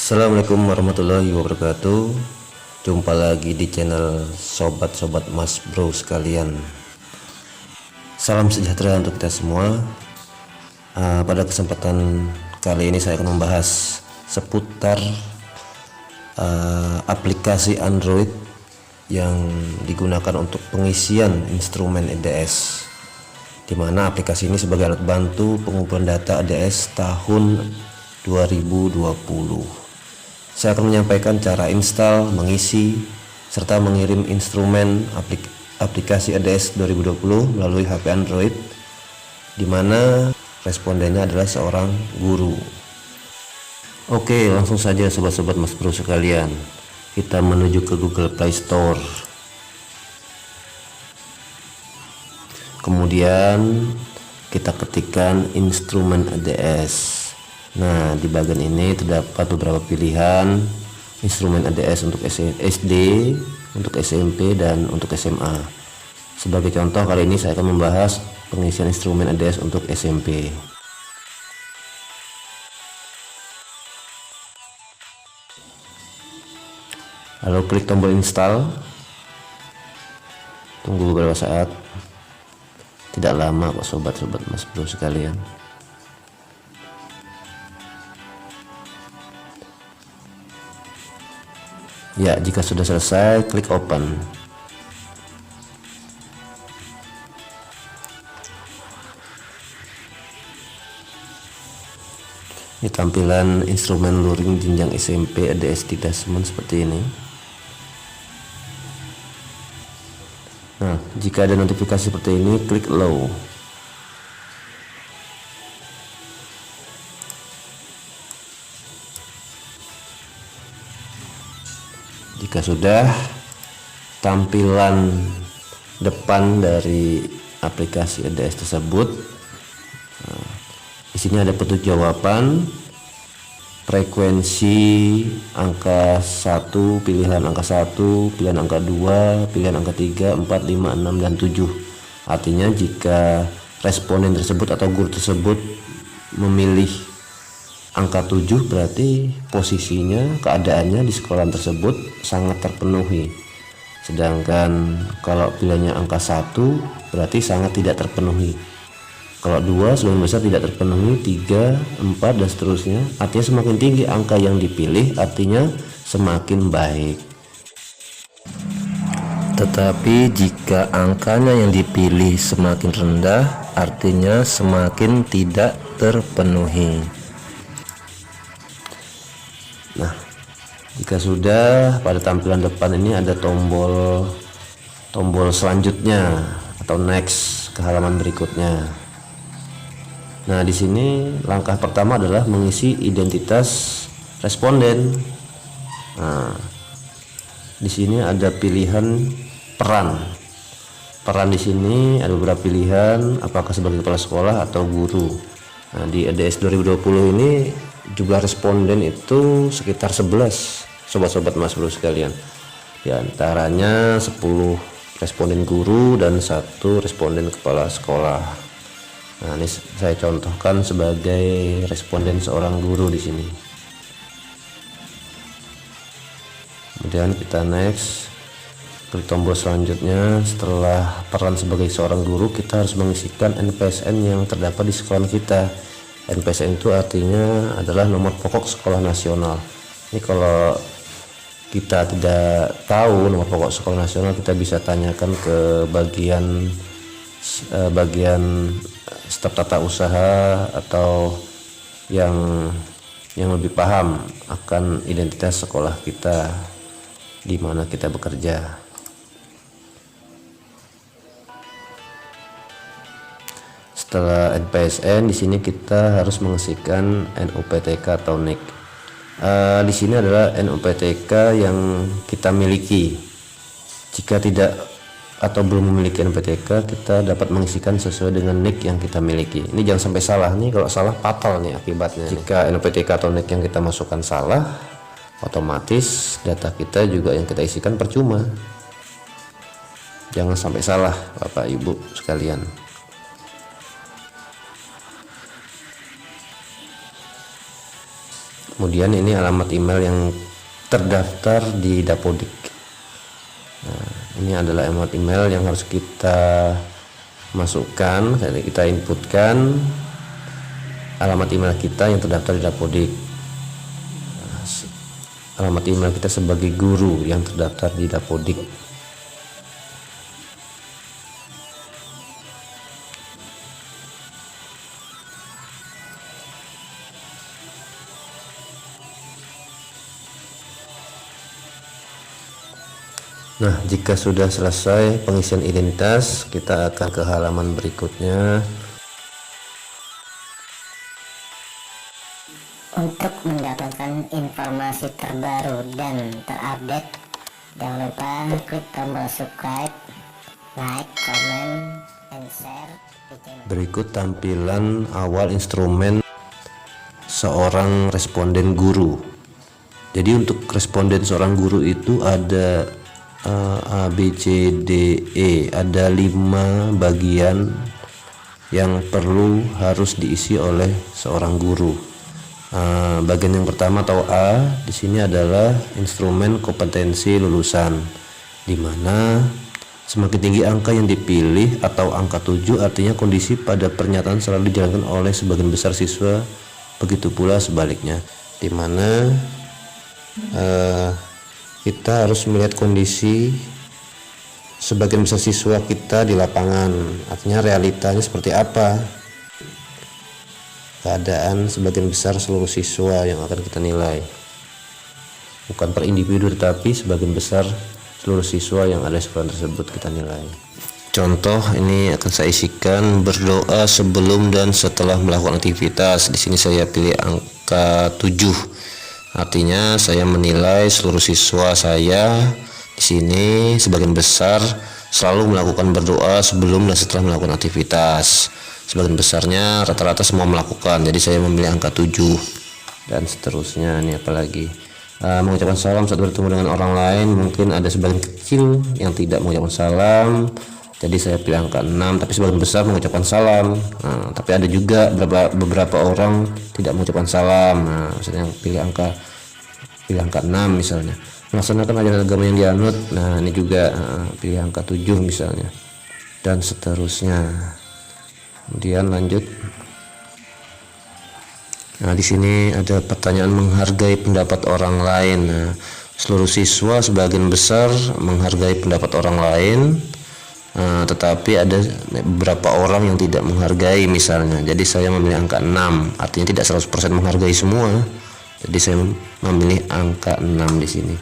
Assalamualaikum warahmatullahi wabarakatuh. Jumpa lagi di channel sobat-sobat Mas Bro sekalian. Salam sejahtera untuk kita semua. Pada kesempatan kali ini saya akan membahas seputar aplikasi Android yang digunakan untuk pengisian instrumen EDS, di mana aplikasi ini sebagai alat bantu pengumpulan data EDS tahun 2020. Saya akan menyampaikan cara install, mengisi, serta mengirim instrumen aplikasi EDS 2020 melalui HP Android, di mana respondennya adalah seorang guru. Oke, langsung saja sobat-sobat Mas Bro sekalian, kita menuju ke Google Play Store. Kemudian kita ketikkan instrumen EDS. Nah, di bagian ini terdapat beberapa pilihan instrumen EDS untuk SD, untuk SMP, dan untuk SMA. Sebagai contoh, kali ini saya akan membahas pengisian instrumen EDS untuk SMP. Lalu klik tombol install. Tunggu beberapa saat. Tidak lama kok sobat-sobat Mas Bro sekalian. Ya, jika sudah selesai, klik open. Ini tampilan instrumen luring jenjang SMP EDS di dashboard seperti ini. Nah, jika ada notifikasi seperti ini, klik allow. Jika sudah, tampilan depan dari aplikasi EDS tersebut, di sini ada petunjuk jawaban, frekuensi angka 1, pilihan angka 1, pilihan angka 2, pilihan angka 3, 4, 5, 6, dan 7. Artinya jika responden tersebut atau guru tersebut memilih angka 7, berarti posisinya, keadaannya di sekolah tersebut sangat terpenuhi. Sedangkan kalau pilihannya angka 1, berarti sangat tidak terpenuhi. Kalau 2 sebagian besar tidak terpenuhi, 3, 4, dan seterusnya. Artinya semakin tinggi angka yang dipilih, artinya semakin baik. Tetapi jika angkanya yang dipilih semakin rendah, artinya semakin tidak terpenuhi. Nah, jika sudah, pada tampilan depan ini ada tombol selanjutnya atau next, ke halaman berikutnya. Nah, di sini langkah pertama adalah mengisi identitas responden. Nah, di sini ada pilihan peran. Peran di sini ada beberapa pilihan, apakah sebagai kepala sekolah atau guru. Nah, di EDS 2020 ini jumlah responden itu sekitar 11 sobat-sobat Mas Bro sekalian. Di antaranya 10 responden guru dan 1 responden kepala sekolah. Nah, ini saya contohkan sebagai responden seorang guru di sini. Kemudian kita next, klik tombol selanjutnya. Setelah peran sebagai seorang guru, kita harus mengisikan NPSN yang terdapat di sekolah kita. NPSN itu artinya adalah nomor pokok sekolah nasional. Ini kalau kita tidak tahu nomor pokok sekolah nasional, kita bisa tanyakan ke bagian staf tata usaha atau yang lebih paham akan identitas sekolah kita di mana kita bekerja. Setelah NPSN, di sini kita harus mengisikan NUPTK atau NIK. Di sini adalah NUPTK yang kita miliki. Jika tidak atau belum memiliki NUPTK, kita dapat mengisikan sesuai dengan NIK yang kita miliki. Ini jangan sampai salah nih, kalau salah fatal nih akibatnya. Jika NUPTK atau NIK yang kita masukkan salah, otomatis data kita juga yang kita isikan percuma. Jangan sampai salah Bapak Ibu sekalian. Kemudian ini alamat email yang terdaftar di Dapodik. Nah, ini adalah alamat email yang harus kita masukkan, kita inputkan alamat email kita yang terdaftar di Dapodik. Alamat email kita sebagai guru yang terdaftar di Dapodik. Nah, jika sudah selesai pengisian identitas, kita akan ke halaman berikutnya. Untuk mendapatkan informasi terbaru dan terupdate, jangan lupa klik tombol subscribe, like, comment, and share di channel. Berikut tampilan awal instrumen seorang responden guru. Jadi untuk responden seorang guru itu ada A, B, C, D, E, ada 5 bagian yang harus diisi oleh seorang guru. Bagian yang pertama atau A di sini adalah instrumen kompetensi lulusan, di mana semakin tinggi angka yang dipilih atau angka 7 artinya kondisi pada pernyataan selalu dijalankan oleh sebagian besar siswa, begitu pula sebaliknya, di mana kita harus melihat kondisi sebagian besar siswa kita di lapangan, artinya realitanya seperti apa, keadaan sebagian besar seluruh siswa yang akan kita nilai, bukan per individu tetapi sebagian besar seluruh siswa yang ada di sekolah tersebut kita nilai. Contoh ini akan saya isikan: berdoa sebelum dan setelah melakukan aktivitas. Di sini saya pilih angka 7. Artinya saya menilai seluruh siswa saya di sini sebagian besar selalu melakukan berdoa sebelum dan setelah melakukan aktivitas. Sebagian besarnya rata-rata semua melakukan, jadi saya memilih angka 7 dan seterusnya. Ini apalagi mengucapkan salam saat bertemu dengan orang lain, mungkin ada sebagian kecil yang tidak mengucapkan salam, jadi saya pilih angka 6, tapi sebagian besar mengucapkan salam. Tapi ada juga beberapa orang tidak mengucapkan salam. Misalnya pilih angka 6 misalnya. Melaksanakan ajaran agama yang dianut, nah ini juga pilih angka 7 misalnya, dan seterusnya. Kemudian lanjut. Nah, di sini ada pertanyaan menghargai pendapat orang lain. Nah, seluruh siswa sebagian besar menghargai pendapat orang lain, tetapi ada beberapa orang yang tidak menghargai misalnya. Jadi saya memilih angka 6, artinya tidak 100% menghargai semua. Jadi saya memilih angka 6 di sini.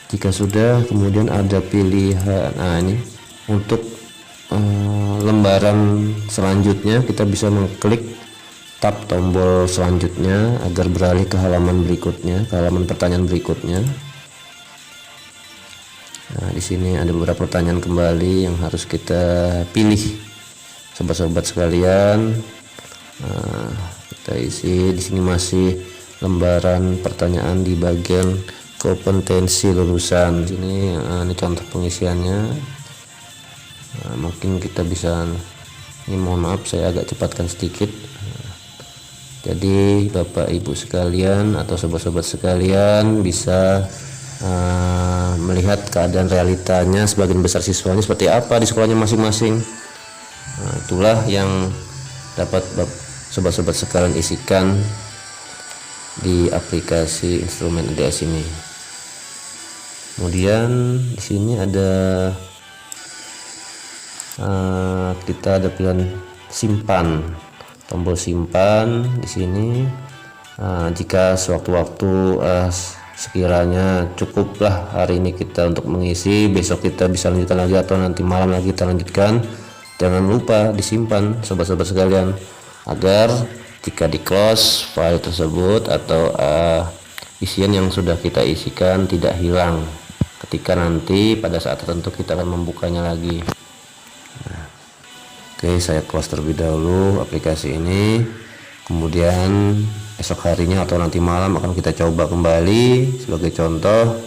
Jika sudah, kemudian ada pilihan. Nah, ini untuk lembaran selanjutnya kita bisa mengklik tab tombol selanjutnya agar beralih ke halaman berikutnya, ke halaman pertanyaan berikutnya. Nah, di sini ada beberapa pertanyaan kembali yang harus kita pilih, sobat-sobat sekalian. Kita isi di sini masih lembaran pertanyaan di bagian kompetensi lulusan. Ini contoh pengisiannya. Mungkin kita bisa, ini mohon maaf saya agak cepatkan sedikit. Jadi Bapak Ibu sekalian atau sobat-sobat sekalian bisa melihat keadaan realitanya sebagian besar siswanya seperti apa di sekolahnya masing-masing. Itulah yang dapat sobat-sobat sekalian isikan di aplikasi instrumen EDS ini. Kemudian di sini ada kita ada pilihan simpan, tombol simpan di sini. Jika sewaktu-waktu sekiranya cukuplah hari ini kita untuk mengisi, besok kita bisa lanjutkan lagi atau nanti malam lagi kita lanjutkan, jangan lupa disimpan sobat-sobat sekalian, agar jika di close file tersebut atau isian yang sudah kita isikan tidak hilang ketika nanti pada saat tertentu kita akan membukanya lagi. Oke, saya close terlebih dahulu aplikasi ini. Kemudian esok harinya atau nanti malam akan kita coba kembali sebagai contoh.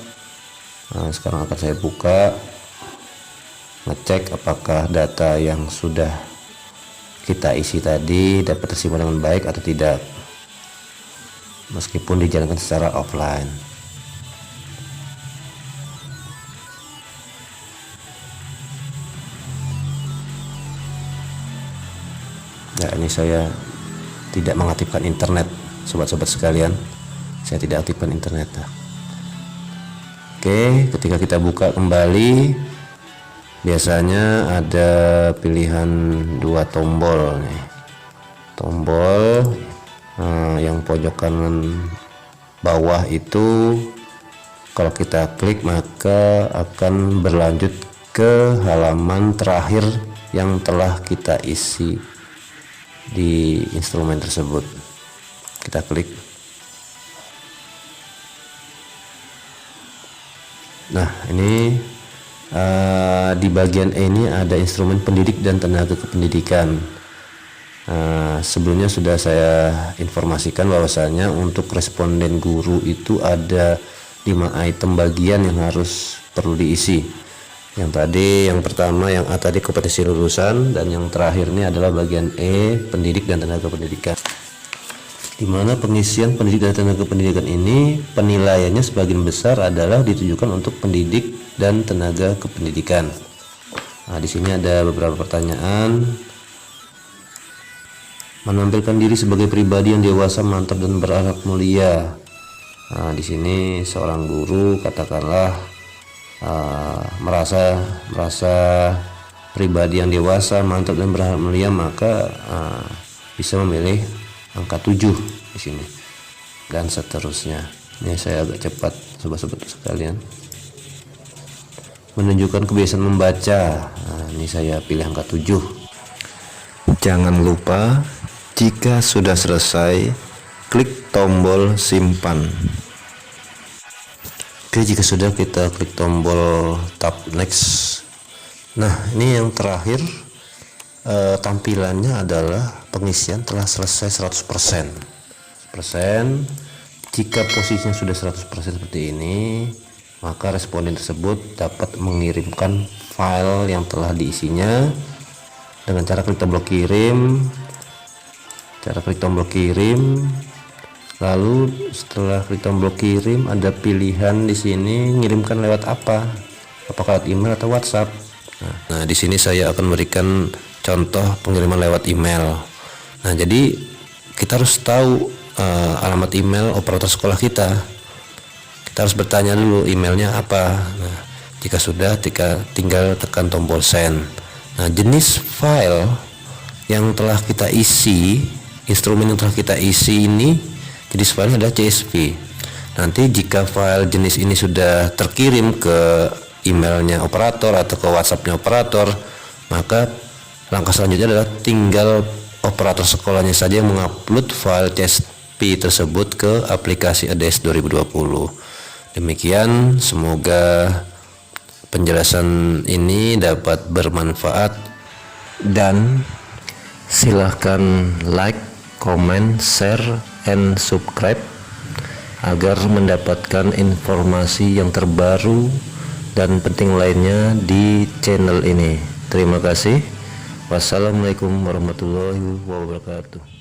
Sekarang akan saya buka, ngecek apakah data yang sudah kita isi tadi dapat tersimpan dengan baik atau tidak. meskipun dijalankan secara offline. Ya, ini saya tidak mengaktifkan internet, sobat-sobat sekalian. Saya tidak aktifkan internet. Oke, ketika kita buka kembali, biasanya ada pilihan 2 tombol nih. Tombol yang pojok kanan bawah itu kalau kita klik maka akan berlanjut ke halaman terakhir yang telah kita isi di instrumen tersebut. Kita klik. Nah, ini di bagian E ini ada instrumen pendidik dan tenaga kependidikan. Sebelumnya sudah saya informasikan bahwasanya untuk responden guru itu ada 5 item bagian yang harus perlu diisi. Yang pertama yang A tadi kompetensi lulusan, dan yang terakhir ini adalah bagian E, pendidik dan tenaga pendidikan. Di mana pengisian pendidik dan tenaga pendidikan ini penilaiannya sebagian besar adalah ditujukan untuk pendidik dan tenaga kependidikan. Nah, di sini ada beberapa pertanyaan. Menampilkan diri sebagai pribadi yang dewasa, mantap dan berakhlak mulia. Nah, di sini seorang guru katakanlah merasa pribadi yang dewasa, mantap dan berakhlak mulia, maka bisa memilih angka 7 di sini dan seterusnya. Ini saya agak cepat, sobat-sobat sekalian. Menunjukkan kebiasaan membaca. Nah, ini saya pilih angka 7. Jangan lupa jika sudah selesai klik tombol simpan. Oke, jika sudah kita klik tombol tab next. Nah, ini yang terakhir, tampilannya adalah pengisian telah selesai 100%. Jika posisinya sudah 100% seperti ini, maka responden tersebut dapat mengirimkan file yang telah diisinya dengan cara klik tombol kirim. Lalu setelah klik tombol kirim ada pilihan di sini ngirimkan lewat apa? Apakah lewat email atau WhatsApp? Nah, di sini saya akan memberikan contoh pengiriman lewat email. Nah, jadi kita harus tahu alamat email operator sekolah kita. Kita harus bertanya dulu emailnya apa. Nah, jika sudah, tinggal tekan tombol send. Nah, jenis file yang telah kita isi, instrumen yang telah kita isi ini, jenis filenya adalah CSV. Nanti jika file jenis ini sudah terkirim ke emailnya operator atau ke WhatsAppnya operator, maka langkah selanjutnya adalah tinggal operator sekolahnya saja yang mengupload file CSV tersebut ke aplikasi ADS 2020. Demikian, semoga penjelasan ini dapat bermanfaat, dan silahkan like, comment, share, and subscribe agar mendapatkan informasi yang terbaru dan penting lainnya di channel ini. Terima kasih. Wassalamualaikum warahmatullahi wabarakatuh.